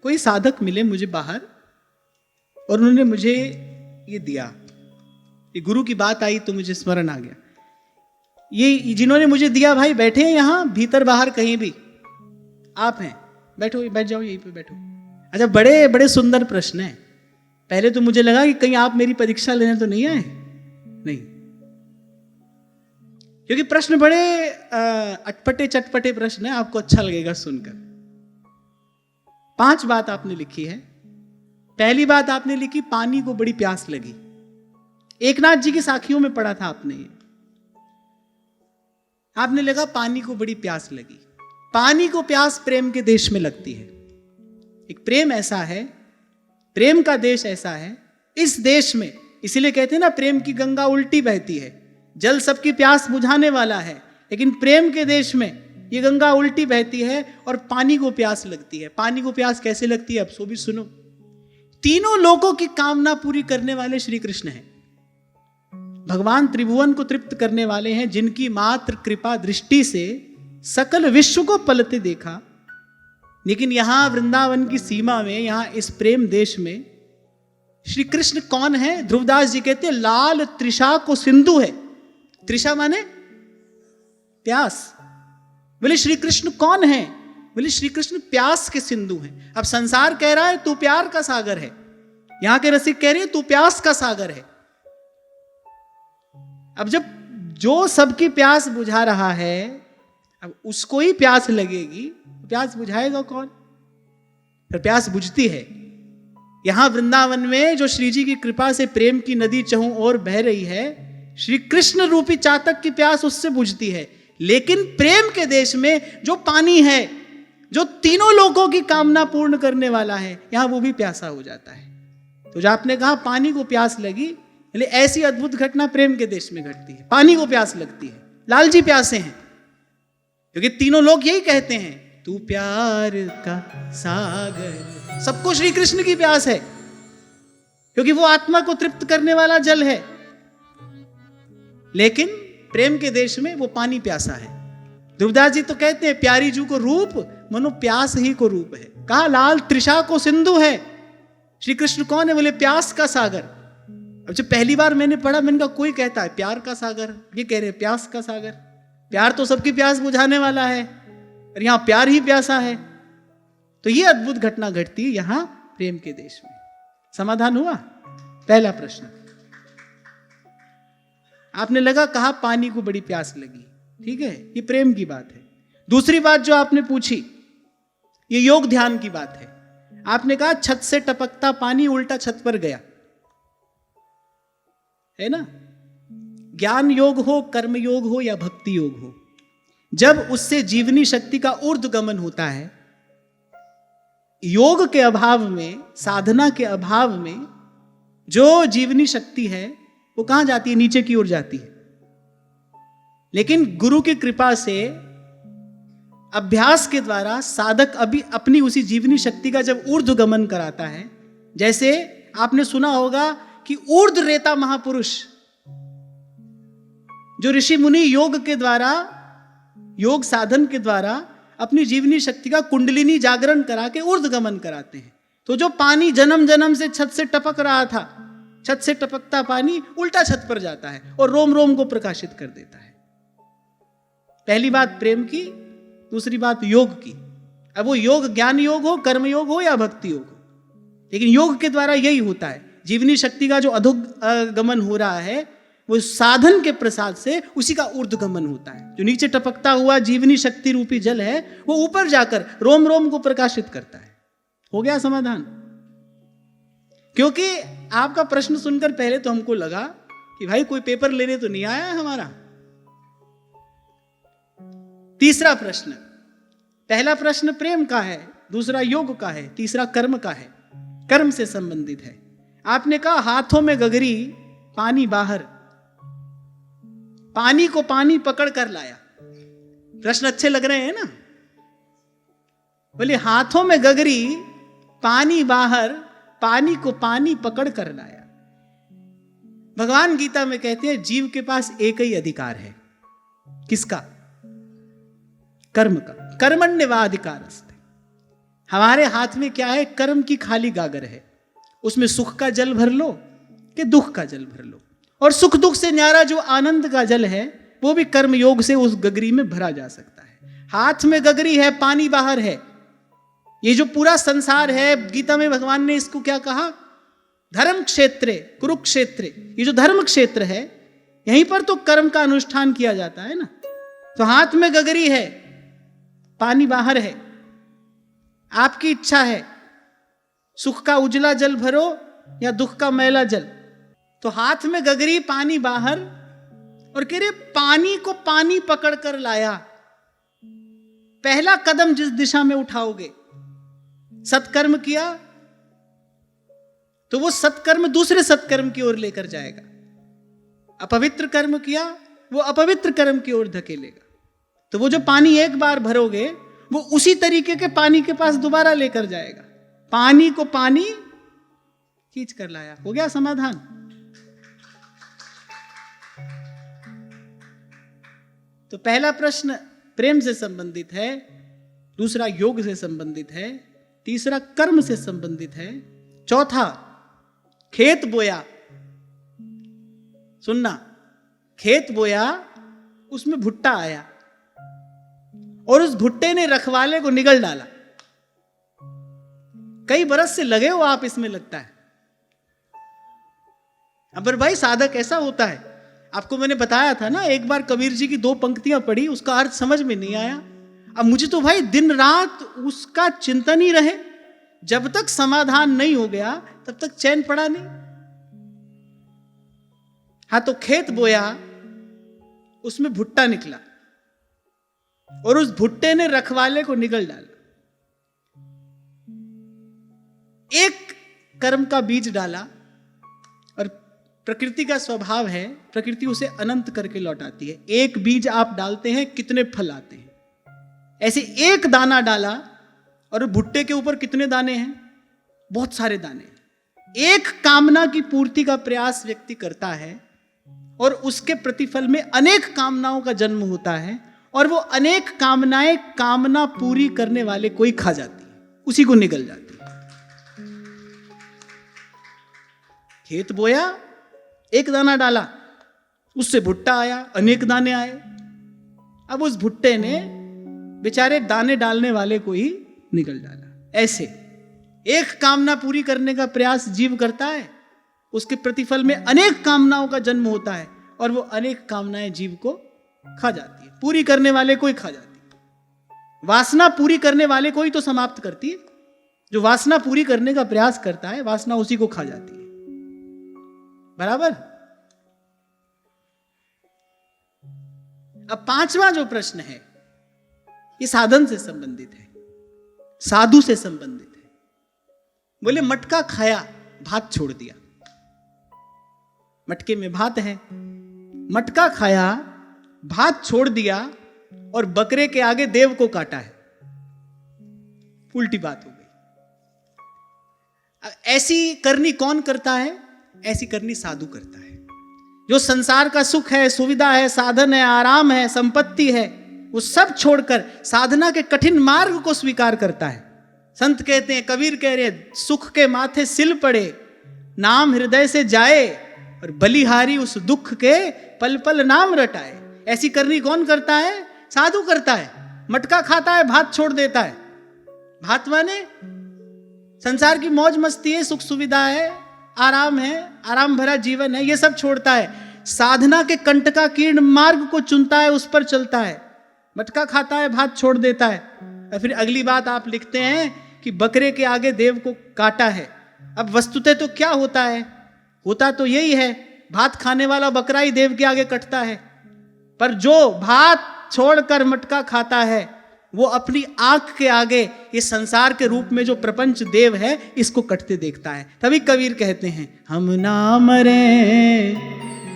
कोई साधक मिले मुझे बाहर और उन्होंने मुझे ये दिया, ये गुरु की बात आई तो मुझे स्मरण आ गया। ये जिन्होंने मुझे दिया भाई बैठे हैं यहाँ, भीतर बाहर कहीं भी आप हैं, बैठो, बैठ जाओ, यहीं पे बैठो। अच्छा, बड़े बड़े सुंदर प्रश्न है। पहले तो मुझे लगा कि कहीं आप मेरी परीक्षा लेने तो नहीं आए, नहीं, क्योंकि प्रश्न बड़े अटपटे चटपटे प्रश्न है, आपको अच्छा लगेगा सुनकर। 5 बात आपने लिखी है। पहली बात आपने लिखी, पानी को बड़ी प्यास लगी। एकनाथ जी की साखियों में पढ़ा था आपने ये। आपने लगा पानी को बड़ी प्यास लगी। पानी को प्यास प्रेम के देश में लगती है। एक प्रेम ऐसा है, प्रेम का देश ऐसा है, इस देश में, इसीलिए कहते हैं ना प्रेम की गंगा उल्टी बहती है। जल सबकी प्यास बुझाने वाला है, लेकिन प्रेम के देश में ये गंगा उल्टी बहती है और पानी को प्यास लगती है। पानी को प्यास कैसे लगती है, अब सो भी सुनो। तीनों लोगों की कामना पूरी करने वाले श्री कृष्ण हैं। भगवान त्रिभुवन को तृप्त करने वाले हैं, जिनकी मात्र कृपा दृष्टि से सकल विश्व को पलते देखा। लेकिन यहां वृंदावन की सीमा में, यहां इस प्रेम देश में श्री कृष्ण कौन है? ध्रुवदास जी कहते हैं लाल तृषा को सिंधु है। तृषा माने प्यास। बोले श्री कृष्ण कौन है? बोले श्री कृष्ण प्यास के सिंधु हैं। अब संसार कह रहा है तू प्यार का सागर है, यहां के रसिक कह रहे हैं तू प्यास का सागर है। अब जब जो सबकी प्यास बुझा रहा है, अब उसको ही प्यास लगेगी, प्यास बुझाएगा कौन? फिर प्यास बुझती है। यहां वृंदावन में जो श्री जी की कृपा से प्रेम की नदी चहुं ओर बह रही है, श्री कृष्ण रूपी चातक की प्यास उससे बुझती है। लेकिन प्रेम के देश में जो पानी है, जो तीनों लोगों की कामना पूर्ण करने वाला है, यहां वो भी प्यासा हो जाता है। तो जो आपने कहा पानी को प्यास लगी, ऐसी अद्भुत घटना प्रेम के देश में घटती है। पानी को प्यास लगती है, लाल जी प्यासे हैं, क्योंकि तीनों लोग यही कहते हैं तू प्यार का सागर। सबको श्री कृष्ण की प्यास है, क्योंकि वो आत्मा को तृप्त करने वाला जल है। लेकिन प्रेम के देश में वो पानी प्यासा है। ध्रुवदास जी तो कहते हैं प्यारी जू को रूप मनो प्यास ही को रूप है। कहा लाल तृषा को सिंधु है। श्री कृष्ण कौन है? बोले प्यास का सागर। अब जब पहली बार मैंने पढ़ा, मैंने कहा कोई कहता है प्यार का सागर, ये कह रहे हैं प्यास का सागर। प्यार तो सबकी प्यास बुझाने वाला है और यहां प्यार ही प्यासा है। तो ये अद्भुत घटना घटती है यहां प्रेम के देश में। समाधान हुआ? पहला प्रश्न आपने लगा, कहा पानी को बड़ी प्यास लगी, ठीक है, ये प्रेम की बात है। दूसरी बात जो आपने पूछी, ये योग ध्यान की बात है। आपने कहा छत से टपकता पानी उल्टा छत पर गया, है ना? ज्ञान योग हो, कर्म योग हो या भक्ति योग हो, जब उससे जीवनी शक्ति का ऊर्ध्वगमन होता है, योग के अभाव में, साधना के अभाव में जो जीवनी शक्ति है वो कहां जाती है? नीचे की ओर जाती है। लेकिन गुरु की कृपा से अभ्यास के द्वारा साधक अभी अपनी उसी जीवनी शक्ति का जब ऊर्ध्वगमन कराता है, जैसे आपने सुना होगा कि ऊर्ध्व रेता महापुरुष, जो ऋषि मुनि योग के द्वारा, योग साधन के द्वारा अपनी जीवनी शक्ति का कुंडलिनी जागरण करा के ऊर्ध्वगमन कराते हैं। तो जो पानी जन्म जन्म से छत से टपक रहा था, छत से टपकता पानी उल्टा छत पर जाता है और रोम रोम को प्रकाशित कर देता है। पहली बात प्रेम की, दूसरी बात योग की। अब वो योग ज्ञान योग हो, कर्म योग हो या भक्ति योग हो, लेकिन योग के द्वारा यही होता है। जीवनी शक्ति का जो अधोगमन हो रहा है वो साधन के प्रसाद से उसी का ऊर्ध्वगमन होता है। जो नीचे टपकता हुआ जीवनी शक्ति रूपी जल है वो ऊपर जाकर रोम रोम को प्रकाशित करता है। हो गया समाधान? क्योंकि आपका प्रश्न सुनकर पहले तो हमको लगा कि भाई कोई पेपर लेने तो नहीं आया है हमारा। तीसरा प्रश्न, पहला प्रश्न प्रेम का है, दूसरा योग का है, तीसरा कर्म का है, कर्म से संबंधित है। आपने कहा हाथों में गगरी पानी बाहर, पानी को पानी पकड़ कर लाया। प्रश्न अच्छे लग रहे हैं ना? बोले हाथों में गगरी पानी बाहर, पानी को पानी पकड़ कर लाया। भगवान गीता में कहते हैं जीव के पास एक ही अधिकार है। किसका? कर्म का। कर्मण्येवाधिकारस्ते। हमारे हाथ में क्या है? कर्म की खाली गागर है, उसमें सुख का जल भर लो कि दुख का जल भर लो, और सुख दुख से न्यारा जो आनंद का जल है वो भी कर्म योग से उस गगरी में भरा जा सकता है। हाथ में गगरी है, पानी बाहर है। ये जो पूरा संसार है, गीता में भगवान ने इसको क्या कहा? धर्म क्षेत्र, कुरुक्षेत्र। ये जो धर्म क्षेत्र है, यहीं पर तो कर्म का अनुष्ठान किया जाता है ना। तो हाथ में गगरी है, पानी बाहर है, आपकी इच्छा है सुख का उजला जल भरो या दुख का मैला जल। तो हाथ में गगरी, पानी बाहर, और कह रहे पानी को पानी पकड़ कर लाया। पहला कदम जिस दिशा में उठाओगे, सत्कर्म किया तो वो सत्कर्म दूसरे सत्कर्म की ओर लेकर जाएगा। अपवित्र कर्म किया, वो अपवित्र कर्म की ओर धकेलेगा। तो वो जो पानी एक बार भरोगे, वो उसी तरीके के पानी के पास दोबारा लेकर जाएगा। पानी को पानी खींच कर लाया। हो गया समाधान। तो पहला प्रश्न प्रेम से संबंधित है, दूसरा योग से संबंधित है, तीसरा कर्म से संबंधित है, चौथा खेत बोया। सुनना, खेत बोया, उसमें भुट्टा आया और उस भुट्टे ने रखवाले को निगल डाला। कई बरस से लगे हो आप इसमें, लगता है। अबर भाई साधक ऐसा होता है। आपको मैंने बताया था ना, एक बार कबीर जी की 2 पंक्तियां पढ़ी, उसका अर्थ समझ में नहीं आया। अब मुझे तो भाई दिन रात उसका चिंतन ही रहे, जब तक समाधान नहीं हो गया तब तक चैन पड़ा नहीं। हाँ, तो खेत बोया, उसमें भुट्टा निकला और उस भुट्टे ने रखवाले को निगल डाला। एक कर्म का बीज डाला, और प्रकृति का स्वभाव है, प्रकृति उसे अनंत करके लौटाती है। एक बीज आप डालते हैं, कितने फल आते हैं। ऐसे एक दाना डाला और भुट्टे के ऊपर कितने दाने हैं? बहुत सारे दाने। एक कामना की पूर्ति का प्रयास व्यक्ति करता है और उसके प्रतिफल में अनेक कामनाओं का जन्म होता है, और वो अनेक कामनाएं कामना पूरी करने वाले कोई खा जाती है, उसी को निगल जाती है। खेत बोया, एक दाना डाला, उससे भुट्टा आया, अनेक दाने आए। अब उस भुट्टे ने बेचारे दाने डालने वाले को ही निगल डाला। ऐसे एक कामना पूरी करने का प्रयास जीव करता है, उसके प्रतिफल में अनेक कामनाओं का जन्म होता है, और वो अनेक कामनाएं जीव को खा जाती है। पूरी करने वाले को ही खा जाती है। वासना पूरी करने वाले को ही तो समाप्त करती है। जो वासना पूरी करने का प्रयास करता है, वासना उसी को खा जाती है। बराबर। अब पांचवा जो प्रश्न है, ये साधन से संबंधित है, साधु से संबंधित है। बोले मटका खाया, भात छोड़ दिया। मटके में भात है, मटका खाया, भात छोड़ दिया, और बकरे के आगे देव को काटा है। उल्टी बात हो गई। ऐसी करनी कौन करता है? ऐसी करनी साधु करता है। जो संसार का सुख है, सुविधा है, साधन है, आराम है, संपत्ति है, वो सब छोड़कर साधना के कठिन मार्ग को स्वीकार करता है। संत कहते हैं, कबीर कह रहे हैं, सुख के माथे सिल पड़े, नाम हृदय से जाए, और बलिहारी उस दुख के पल पल नाम रटाए। ऐसी करनी कौन करता है? साधु करता है। मटका खाता है, भात छोड़ देता है। भात माने संसार की मौज मस्ती है, सुख सुविधा है, आराम है, आराम भरा जीवन है, ये सब छोड़ता है। साधना के कंटका कीर्ण मार्ग को चुनता है, उस पर चलता है। मटका खाता है, भात छोड़ देता है। और फिर अगली बात आप लिखते हैं कि बकरे के आगे देव को काटा है। अब वस्तुतः तो क्या होता है? होता तो यही है, भात खाने वाला बकरा ही देव के आगे कटता है। पर जो भात छोड़कर मटका खाता है, वो अपनी आंख के आगे ये संसार के रूप में जो प्रपंच देव है, इसको कटते देखता है। तभी कबीर कहते हैं, हम ना मरे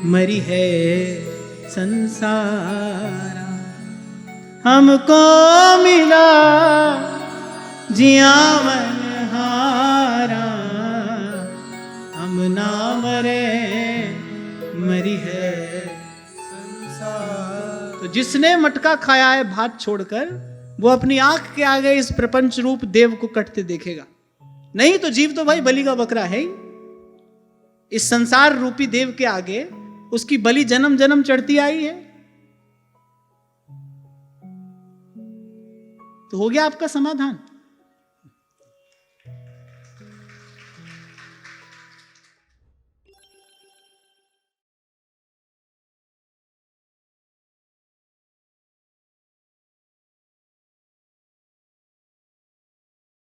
मरी है संसार, हमको मिला जिया मन हारा, हम ना मरे मरी है संसार। तो जिसने मटका खाया है भात छोड़कर, वो अपनी आंख के आगे इस प्रपंच रूप देव को कटते देखेगा। नहीं तो जीव तो भाई बलि का बकरा है ही। इस संसार रूपी देव के आगे उसकी बलि जन्म जन्म चढ़ती आई है। तो हो गया आपका समाधान।